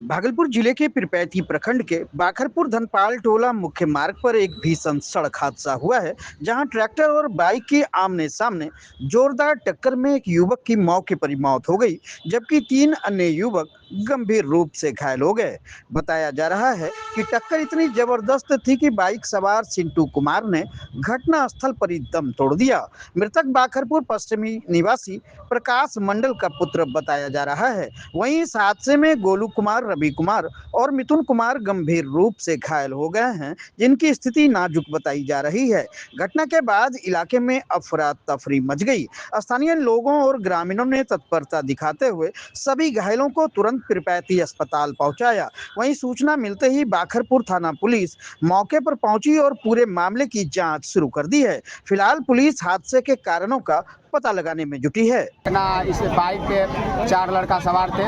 भागलपुर जिले के पीरपैंती प्रखंड के बाखरपुर धनपाल टोला मुख्य मार्ग पर एक भीषण सड़क हादसा हुआ है, जहां ट्रैक्टर और बाइक की आमने सामने जोरदार टक्कर में एक युवक की मौके पर ही मौत हो गई, जबकि 3 अन्य युवक गंभीर रूप से घायल हो गए। बताया जा रहा है कि टक्कर इतनी जबरदस्त थी कि बाइक सवार सिंटू कुमार ने घटना स्थल पर ही दम तोड़ दिया। मृतक बाखरपुर पश्चिमी निवासी प्रकाश मंडल का पुत्र बताया जा रहा है। वहीं इस हादसे में गोलू कुमार, रवि कुमार और मिथुन कुमार गंभीर रूप से घायल हो गए हैं, जिनकी स्थिति नाजुक बताई जा रही है। घटना के बाद इलाके में अफरा तफरी मच गई। स्थानीय लोगों और ग्रामीणों ने तत्परता दिखाते हुए सभी घायलों को तुरंत पीरपैंती अस्पताल पहुंचाया। वहीं सूचना मिलते ही बाखरपुर थाना पुलिस मौके पर पहुंची और पूरे मामले की जांच शुरू कर दी है। फिलहाल पुलिस हादसे के कारणों का पता लगाने में जुटी है। इस बाइक पे 4 लड़का सवार थे।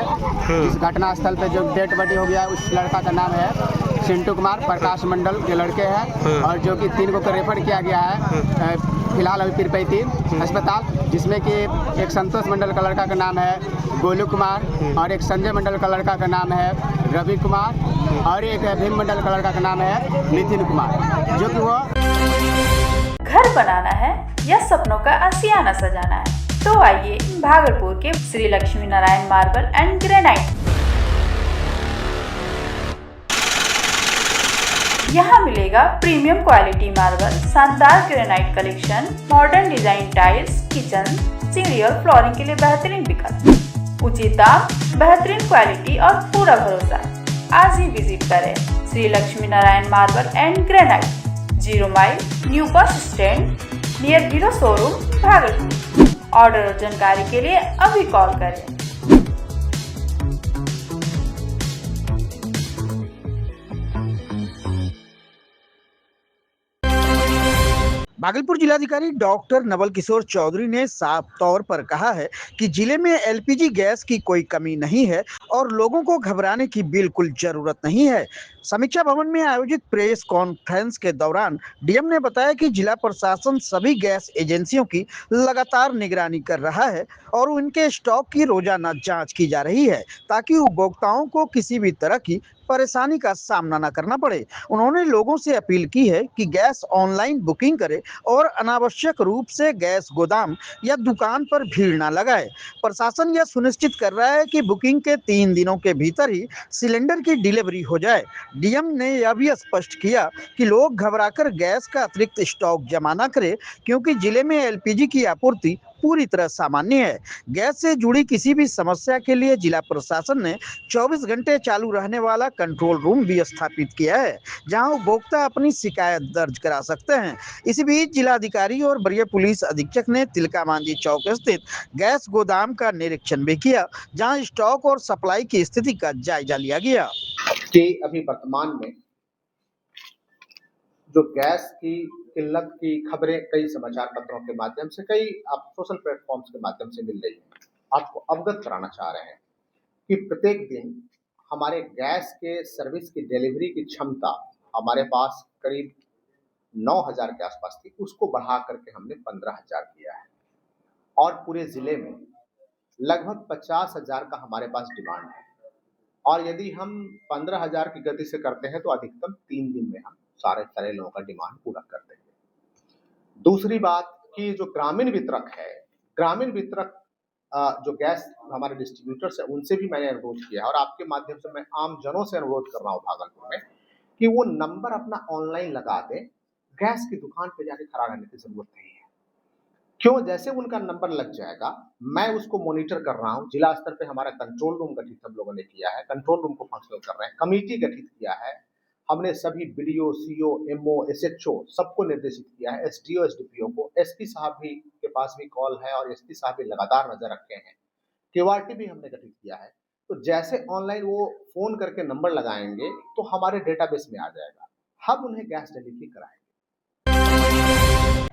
इस घटना स्थल पे जो डेड बॉडी हो गया उस लड़का का नाम है सिंटू कुमार, प्रकाश मंडल के लड़के हैं, और जो कि 3 को रेफर किया गया है फिलहाल अभी पीरपैंती अस्पताल, जिसमें कि एक संतोष मंडल का लड़का का नाम है गोलू कुमार, और एक संजय मंडल का लड़का का नाम है रवि कुमार, और एक भीम मंडल का लड़का का नाम है नितिन कुमार। जो कि वो घर बनाना है या सपनों का आशियाना सजाना है, तो आइए भागलपुर के Shri Lakshmi Narayan marble and granite. यहाँ मिलेगा प्रीमियम क्वालिटी मार्बल, शानदार granite collection, modern design tiles, kitchen, सीढ़ी और फ्लोरिंग के लिए बेहतरीन विकल्प, उचित दाम, बेहतरीन क्वालिटी और पूरा भरोसा। आज ही विजिट करें Shri Lakshmi Narayan marble and granite, 0 mile, new bus stand, near hero showroom, Bhagalpur. Order और जानकारी के लिए अभी कॉल करें। भागलपुर जिलाधिकारी डॉक्टर नवल किशोर चौधरी ने साफ तौर पर कहा है कि जिले में एलपीजी गैस की कोई कमी नहीं है और लोगों को घबराने की बिल्कुल जरूरत नहीं है। समीक्षा भवन में आयोजित प्रेस कॉन्फ्रेंस के दौरान डीएम ने बताया कि जिला प्रशासन सभी गैस एजेंसियों की लगातार निगरानी कर रहा है और उनके स्टॉक की रोजाना जांच की जा रही है, ताकि उपभोक्ताओं को किसी भी तरह की परेशानी का सामना न करना पड़े। उन्होंने लोगों से अपील की है कि गैस ऑनलाइन बुकिंग करें और अनावश्यक रूप से गैस गोदाम या दुकान पर भीड़ न लगाए। प्रशासन यह सुनिश्चित कर रहा है कि बुकिंग के 3 दिनों के भीतर ही सिलेंडर की डिलीवरी हो जाए। डीएम ने यह भी स्पष्ट किया कि लोग घबराकर गैस का अतिरिक्त स्टॉक जमा न करें, क्योंकि जिले में एलपीजी की आपूर्ति पूरी तरह सामान्य है। गैस से जुड़ी किसी भी समस्या के लिए जिला प्रशासन ने 24 घंटे चालू रहने वाला कंट्रोल रूम भी स्थापित किया है, जहां उपभोक्ता अपनी शिकायत दर्ज करा सकते हैं। इसी बीच जिलाधिकारी और वरीय पुलिस अधीक्षक ने तिलका मांझी चौक स्थित गैस गोदाम का निरीक्षण भी किया, जहां स्टॉक और सप्लाई की स्थिति का जायजा लिया गया। कि अभी वर्तमान में जो गैस की किल्लत की खबरें कई समाचार पत्रों के माध्यम से, कई आप सोशल प्लेटफॉर्म्स के माध्यम से मिल रही है, आपको अवगत कराना चाह रहे हैं कि प्रत्येक दिन हमारे गैस के सर्विस की डिलीवरी की क्षमता हमारे पास करीब 9,000 के आसपास थी, उसको बढ़ा करके हमने 15,000 किया है, और पूरे जिले में लगभग 50,000 का हमारे पास डिमांड है, और यदि हम 15,000 की गति से करते हैं तो अधिकतम 3 दिन में हम सारे लोगों का डिमांड पूरा कर देंगे। दूसरी बात कि जो ग्रामीण वितरक है, ग्रामीण वितरक जो गैस हमारे डिस्ट्रीब्यूटर्स है, उनसे भी मैंने अनुरोध किया है, और आपके माध्यम से मैं आम जनों से अनुरोध कर रहा हूँ भागलपुर में कि वो नंबर अपना ऑनलाइन लगा दें। गैस की दुकान पे जाके खड़ा रहने की जरूरत नहीं है। क्यों? जैसे उनका नंबर लग जाएगा, मैं उसको मॉनिटर कर रहा हूँ। जिला स्तर पे हमारा कंट्रोल रूम गठित हम लोगों ने किया है, कंट्रोल रूम को फंक्शनल कर रहे हैं, कमेटी गठित किया है हमने, सभी बीडीओ, सीओ, एमओ, एसएचओ सबको निर्देशित किया है, एसडीओ, एसडीपीओ को, एसपी साहब भी के पास भी कॉल है और एसपी साहब भी लगातार नजर रखे हैं, केवार्टी भी हमने गठित किया है। तो जैसे ऑनलाइन वो फोन करके नंबर लगाएंगे तो हमारे डेटाबेस में आ जाएगा, हम उन्हें गैस डिलीवरी कराएंगे।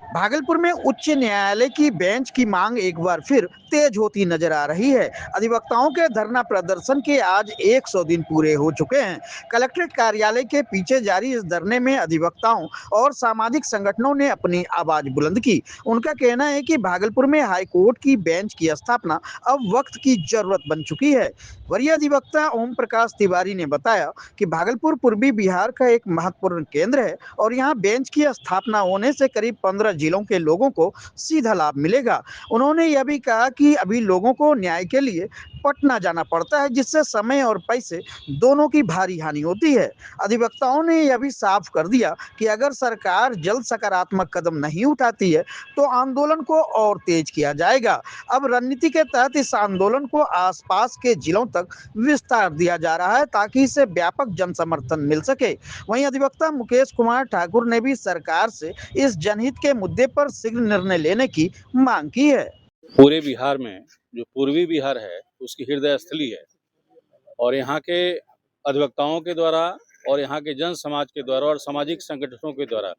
भागलपुर में उच्च न्यायालय की बेंच की मांग एक बार फिर तेज होती नजर आ रही है। अधिवक्ताओं के धरना प्रदर्शन के आज 100 दिन पूरे हो चुके हैं। कलेक्ट्रेट कार्यालय के पीछे जारी इस धरने में अधिवक्ताओं और सामाजिक संगठनों ने अपनी आवाज बुलंद की। उनका कहना है कि भागलपुर में हाईकोर्ट की बेंच की स्थापना अब वक्त की जरूरत बन चुकी है। वरीय अधिवक्ता ओम प्रकाश तिवारी ने बताया कि भागलपुर पूर्वी बिहार का एक महत्वपूर्ण केंद्र है और यहाँ बेंच की स्थापना होने से करीब 15 जिलों के लोगों को सीधा लाभ मिलेगा। उन्होंने यह भी कहा कि अभी लोगों को न्याय के लिए पटना जाना पड़ता है, जिससे समय और पैसे दोनों की भारी हानि होती है। अधिवक्ताओं ने यह भी साफ कर दिया कि अगर सरकार जल्द सकारात्मक कदम नहीं उठाती है तो आंदोलन को और तेज किया जाएगा। अब रणनीति के तहत इस आंदोलन को आसपास के जिलों तक विस्तार दिया जा रहा है ताकि इसे व्यापक जन समर्थन मिल सके। वहीं अधिवक्ता मुकेश कुमार ठाकुर ने भी सरकार से इस जनहित के मुद्दे पर शीघ्र निर्णय लेने की मांग की है। पूरे बिहार में जो पूर्वी बिहार है उसकी हृदय स्थली है और यहाँ के अधिवक्ताओं के द्वारा और यहाँ के जन समाज के द्वारा और सामाजिक संगठनों के द्वारा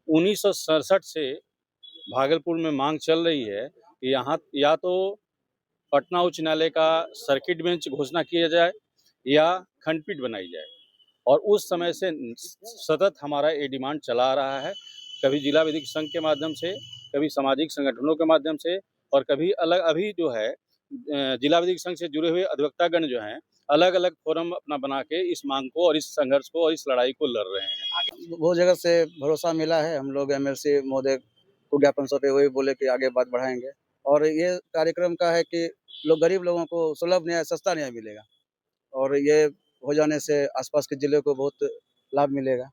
1967 से भागलपुर में मांग चल रही है कि यहाँ या तो पटना उच्च न्यायालय का सर्किट बेंच घोषणा किया जाए या खंडपीठ बनाई जाए। और उस समय से सतत हमारा ये डिमांड चला आ रहा है, कभी जिला विधिक संघ के माध्यम से, कभी सामाजिक संगठनों के माध्यम से और कभी अलग अभी जो है जिला विधिक संघ से जुड़े हुए अधिवक्तागण जो हैं अलग अलग फोरम अपना बना के इस मांग को और इस संघर्ष को और इस लड़ाई को लड़ रहे हैं। बहुत जगह से भरोसा मिला है, हम लोग एमएलसी महोदय को ज्ञापन सौंपे, वही बोले कि आगे बात बढ़ाएंगे और ये कार्यक्रम का है कि गरीब लोगों को सुलभ न्याय, सस्ता न्याय मिलेगा और ये हो जाने से आसपास के जिले को बहुत लाभ मिलेगा।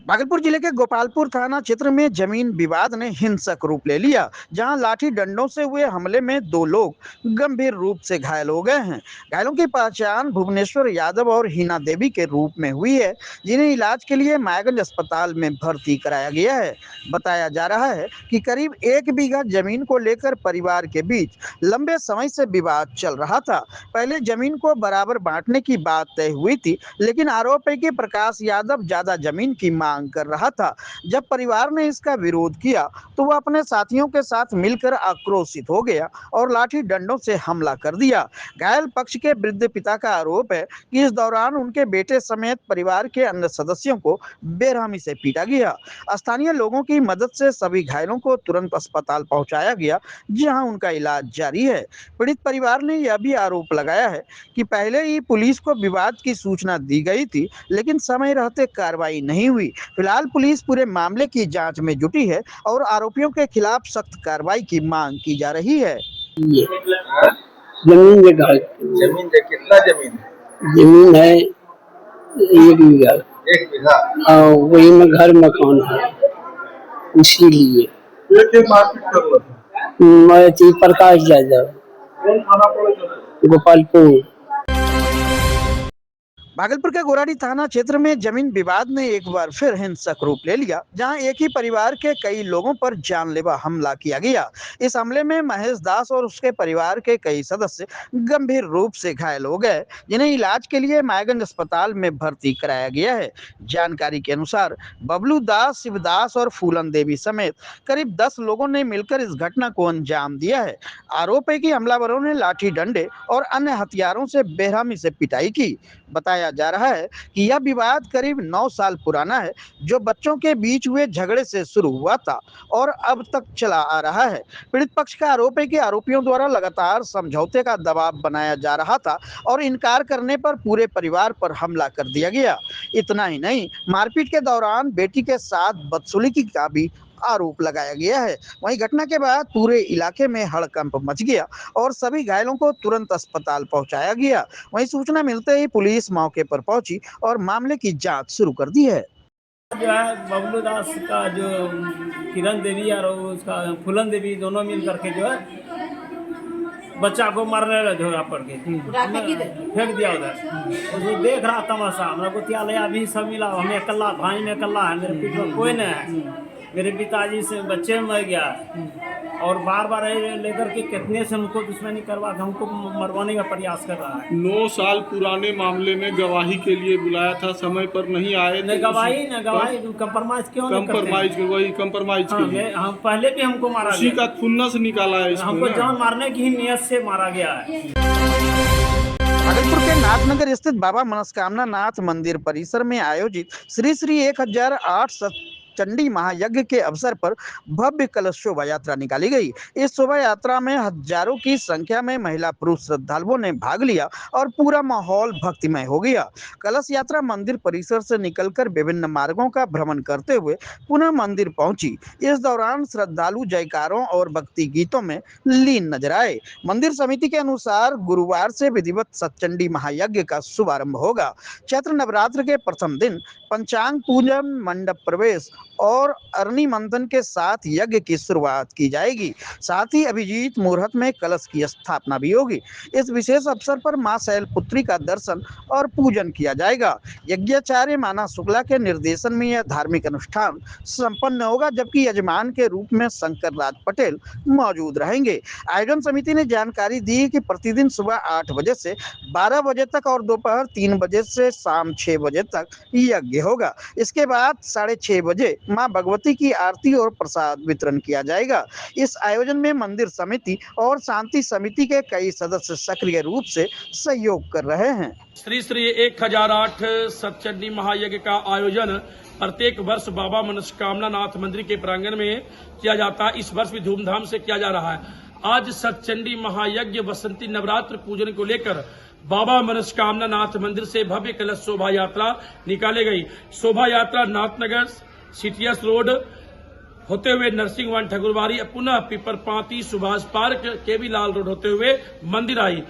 भागलपुर जिले के गोपालपुर थाना क्षेत्र में जमीन विवाद ने हिंसक रूप ले लिया, जहां लाठी डंडों से हुए हमले में 2 लोग गंभीर रूप से घायल हो गए हैं। घायलों की पहचान भुवनेश्वर यादव और हिना देवी के रूप में हुई है, जिन्हें इलाज के लिए मायागंज अस्पताल में भर्ती कराया गया है। बताया जा रहा है कि करीब 1 बीघा जमीन को लेकर परिवार के बीच लंबे समय से विवाद चल रहा था। पहले जमीन को बराबर बांटने की बात तय हुई थी, लेकिन आरोप है कि प्रकाश यादव ज्यादा जमीन की मांग कर रहा था। जब परिवार ने इसका विरोध किया तो वह अपने साथियों के साथ मिलकर आक्रोशित हो गया और लाठी डंडों से हमला कर दिया। घायल पक्ष के वृद्ध पिता का आरोप है कि इस दौरान उनके बेटे समेत परिवार के अन्य सदस्यों को बेरहमी से पीटा गया। स्थानीय लोगों की मदद से सभी घायलों को तुरंत अस्पताल पहुंचाया गया, जहां उनका इलाज जारी है। पीड़ित परिवार ने यह भी आरोप लगाया है कि पहले ही पुलिस को विवाद की सूचना दी गई थी, लेकिन समय रहते कार्रवाई नहीं हुई। फिलहाल पुलिस पूरे मामले की जांच में जुटी है और आरोपियों के खिलाफ सख्त कार्रवाई की मांग की जा रही है। जमीन कितना जमीन जमीन है 1 बीघा। 1 बीघा। वही में घर मकान है, इसीलिए मैं प्रकाश यादव, गोपालपुर। भागलपुर के गोराडी थाना क्षेत्र में जमीन विवाद ने एक बार फिर हिंसक रूप ले लिया, जहां एक ही परिवार के कई लोगों पर जानलेवा हमला किया गया। इस हमले में महेश दास और उसके परिवार के कई सदस्य गंभीर रूप से घायल हो गए, जिन्हें इलाज के लिए मायागंज अस्पताल में भर्ती कराया गया है। जानकारी के अनुसार बबलू दास, शिवदास और फूलन देवी समेत करीब 10 लोगों ने मिलकर इस घटना को अंजाम दिया है। आरोप है कि हमलावरों ने लाठी डंडे और अन्य हथियारों से बेरहमी से पिटाई की। बताया जा रहा है कि यह विवाद करीब 9 साल पुराना है, जो बच्चों के बीच हुए झगड़े से शुरू हुआ था और अब तक चला आ रहा है। पीड़ित पक्ष का आरोप है कि आरोपियों द्वारा लगातार समझौते का दबाव बनाया जा रहा था और इनकार करने पर पूरे परिवार पर हमला कर दिया गया। इतना ही नहीं, मारपीट के दौरान बेटी के साथ बदसलूकी का भी आरोप लगाया गया है। वहीं घटना के बाद पूरे इलाके में हड़कंप मच गया और सभी घायलों को तुरंत अस्पताल पहुंचाया गया। वहीं सूचना मिलते ही पुलिस मौके पर पहुंची और मामले की जांच शुरू कर दी है। जो है बबलू दास का जो किरण देवी और उसका फूलन देवी दोनों मिल करके जो है बच्चा को मारने लगे, झगड़ा पड़ के फेंक दिया उधर। उसको देख रहा तमाशा, हमारा गोतिया अभी सब मिला, हमें अकेला, भाई में अकेला है, मेरे पीठ में कोई नहीं है, मेरे पिताजी से बच्चे मर गया और बार बार लेकर के कितने से हमको दुश्मनी करवा के हमको मरवाने का प्रयास कर रहा है। 9 साल पुराने मामले में गवाही के लिए बुलाया था, समय पर नहीं आए। न गवाही कंप्रोमाइज क्यों नहीं करते? कंप्रोमाइज के लिए हम पहले भी हमको मारा उसी का खुन्नस निकाला है हमको जान मारने की ही नियत से मारा गया है। भागलपुर के नाथनगर स्थित बाबा मनस्कामना नाथ मंदिर परिसर में आयोजित श्री श्री 1008 चंडी महायज्ञ के अवसर पर भव्य कलश शोभा यात्रा निकाली गई। इस शोभा यात्रा में हजारों की संख्या में महिला पुरुष श्रद्धालुओं ने भाग लिया और पूरा माहौल भक्तिमय हो गया। कलश यात्रा मंदिर परिसर से निकलकर विभिन्न मार्गों का भ्रमण करते हुए पुनः मंदिर पहुंची। इस दौरान श्रद्धालु जयकारों और भक्ति गीतों में लीन नजर आए। मंदिर समिति के अनुसार गुरुवार से विधिवत सतचंडी महायज्ञ का शुभारंभ होगा। चैत्र नवरात्र के प्रथम दिन पंचांग पूजन, मंडप प्रवेश और अग्नि मंथन के साथ यज्ञ की शुरुआत की जाएगी। साथ ही अभिजीत मुहूर्त में कलश की स्थापना भी होगी। इस विशेष अवसर पर मां शैलपुत्री का दर्शन और पूजन किया जाएगा। यज्ञाचार्य माना शुक्ला के निर्देशन में यह धार्मिक अनुष्ठान संपन्न होगा, जबकि यजमान के रूप में शंकर राज पटेल मौजूद रहेंगे। आयोजन समिति ने जानकारी दी कि प्रतिदिन सुबह 8 बजे से 12 बजे तक और दोपहर 3 बजे से शाम 6 बजे तक यज्ञ होगा। इसके बाद 6:30 बजे मां भगवती की आरती और प्रसाद वितरण किया जाएगा। इस आयोजन में मंदिर समिति और शांति समिति के कई सदस्य सक्रिय रूप से सहयोग कर रहे हैं। श्री श्री 1008 सतचंडी महायज्ञ का आयोजन प्रत्येक वर्ष बाबा मनस्कामना नाथ मंदिर के प्रांगण में किया जाता है। इस वर्ष भी धूमधाम से किया जा रहा है। आज सतचंडी महायज्ञ वसंती नवरात्र पूजन को लेकर बाबा मनस्कामना नाथ मंदिर से भव्य कलश शोभा यात्रा निकाली गई। शोभा यात्रा नाथनगर सीटीएस रोड होते हुए नरसिंह वन ठकुरबाड़ी पुनः पीपरपाती सुभाष पार्क केवी लाल रोड होते हुए मंदिर आई।